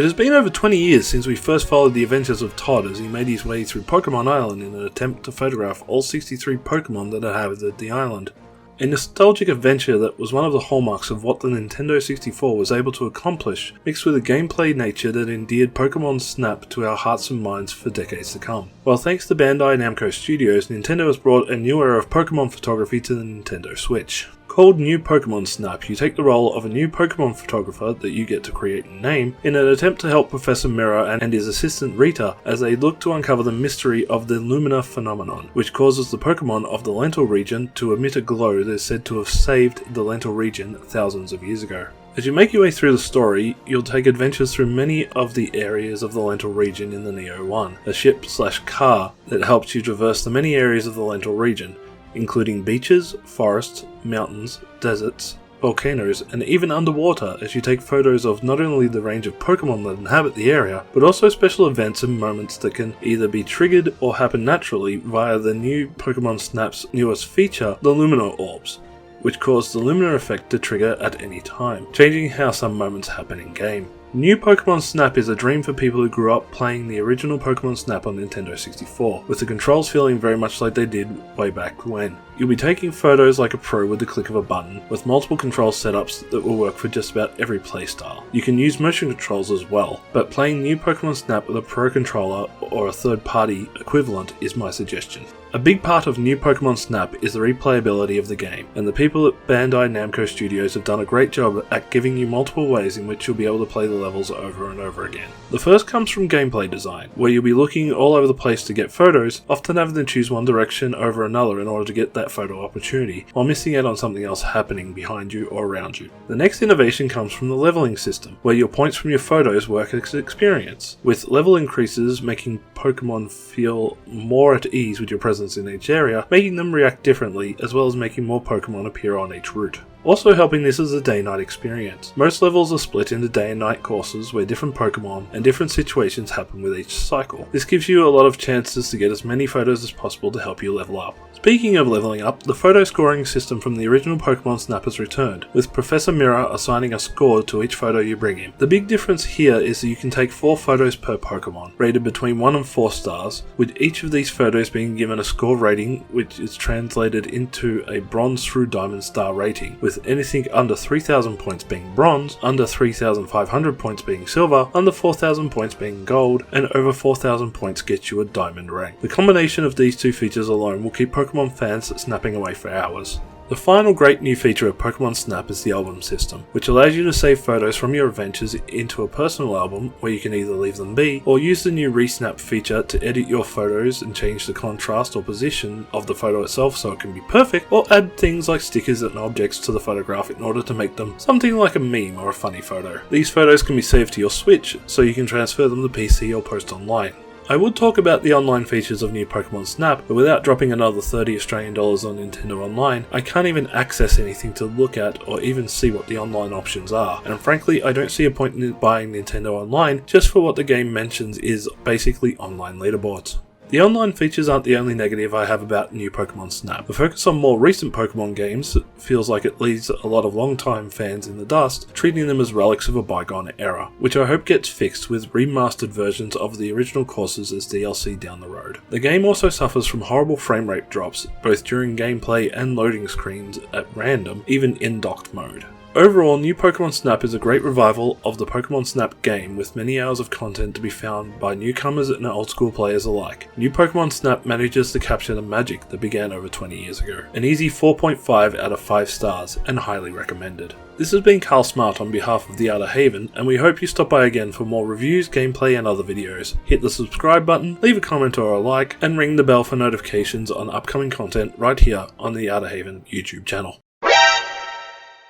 It has been over 20 years since we first followed the adventures of Todd as he made his way through Pokemon Island in an attempt to photograph all 63 Pokemon that inhabited the island. A nostalgic adventure that was one of the hallmarks of what the Nintendo 64 was able to accomplish, mixed with a gameplay nature that endeared Pokemon Snap to our hearts and minds for decades to come. Well, thanks to Bandai Namco Studios, Nintendo has brought a new era of Pokemon photography to the Nintendo Switch. Called New Pokemon Snap, you take the role of a new Pokemon photographer that you get to create and name in an attempt to help Professor Mirror and his assistant Rita as they look to uncover the mystery of the Lumina phenomenon, which causes the Pokemon of the Lental region to emit a glow that is said to have saved the Lental region thousands of years ago. As you make your way through the story, you'll take adventures through many of the areas of the Lental region in the Neo 1, a ship/car that helps you traverse the many areas of the Lental region, including beaches, forests, mountains, deserts, volcanoes, and even underwater as you take photos of not only the range of Pokemon that inhabit the area, but also special events and moments that can either be triggered or happen naturally via the new Pokemon Snap's newest feature, the Lumina Orbs, which cause the Lumina effect to trigger at any time, changing how some moments happen in game. New Pokemon Snap is a dream for people who grew up playing the original Pokemon Snap on Nintendo 64, with the controls feeling very much like they did way back when. You'll be taking photos like a pro with the click of a button, with multiple control setups that will work for just about every playstyle. You can use motion controls as well, but playing New Pokemon Snap with a pro controller or a third-party equivalent is my suggestion. A big part of New Pokemon Snap is the replayability of the game, and the people at Bandai Namco Studios have done a great job at giving you multiple ways in which you'll be able to play the levels over and over again. The first comes from gameplay design, where you'll be looking all over the place to get photos, often having to choose one direction over another in order to get that photo opportunity, while missing out on something else happening behind you or around you. The next innovation comes from the leveling system, where your points from your photos work as experience, with level increases making Pokemon feel more at ease with your presence in each area, making them react differently, as well as making more Pokemon appear on each route. Also helping this is a day-night experience. Most levels are split into day and night courses where different Pokemon and different situations happen with each cycle. This gives you a lot of chances to get as many photos as possible to help you level up. Speaking of leveling up, the photo scoring system from the original Pokemon Snap has returned, with Professor Mirror assigning a score to each photo you bring him. The big difference here is that you can take 4 photos per Pokemon, rated between 1 and 4 stars, with each of these photos being given a score rating which is translated into a bronze through diamond star rating, with anything under 3,000 points being bronze, under 3,500 points being silver, under 4,000 points being gold, and over 4,000 points gets you a diamond rank. The combination of these two features alone will keep Pokemon fans snapping away for hours. The final great new feature of Pokemon Snap is the album system, which allows you to save photos from your adventures into a personal album where you can either leave them be, or use the new Resnap feature to edit your photos and change the contrast or position of the photo itself so it can be perfect, or add things like stickers and objects to the photograph in order to make them something like a meme or a funny photo. These photos can be saved to your Switch, so you can transfer them to PC or post online. I would talk about the online features of New Pokemon Snap, but without dropping another $30 Australian on Nintendo Online, I can't even access anything to look at or even see what the online options are, and frankly I don't see a point in buying Nintendo Online just for what the game mentions is basically online leaderboards. The online features aren't the only negative I have about New Pokemon Snap. The focus on more recent Pokemon games feels like it leaves a lot of long-time fans in the dust, treating them as relics of a bygone era, which I hope gets fixed with remastered versions of the original courses as DLC down the road. The game also suffers from horrible frame rate drops, both during gameplay and loading screens at random, even in docked mode. Overall, New Pokemon Snap is a great revival of the Pokemon Snap game with many hours of content to be found by newcomers and old school players alike. New Pokemon Snap manages to capture the magic that began over 20 years ago. An easy 4.5 out of 5 stars and highly recommended. This has been Karl Smart on behalf of the Outerhaven, and we hope you stop by again for more reviews, gameplay and other videos. Hit the subscribe button, leave a comment or a like, and ring the bell for notifications on upcoming content right here on the Outerhaven YouTube channel.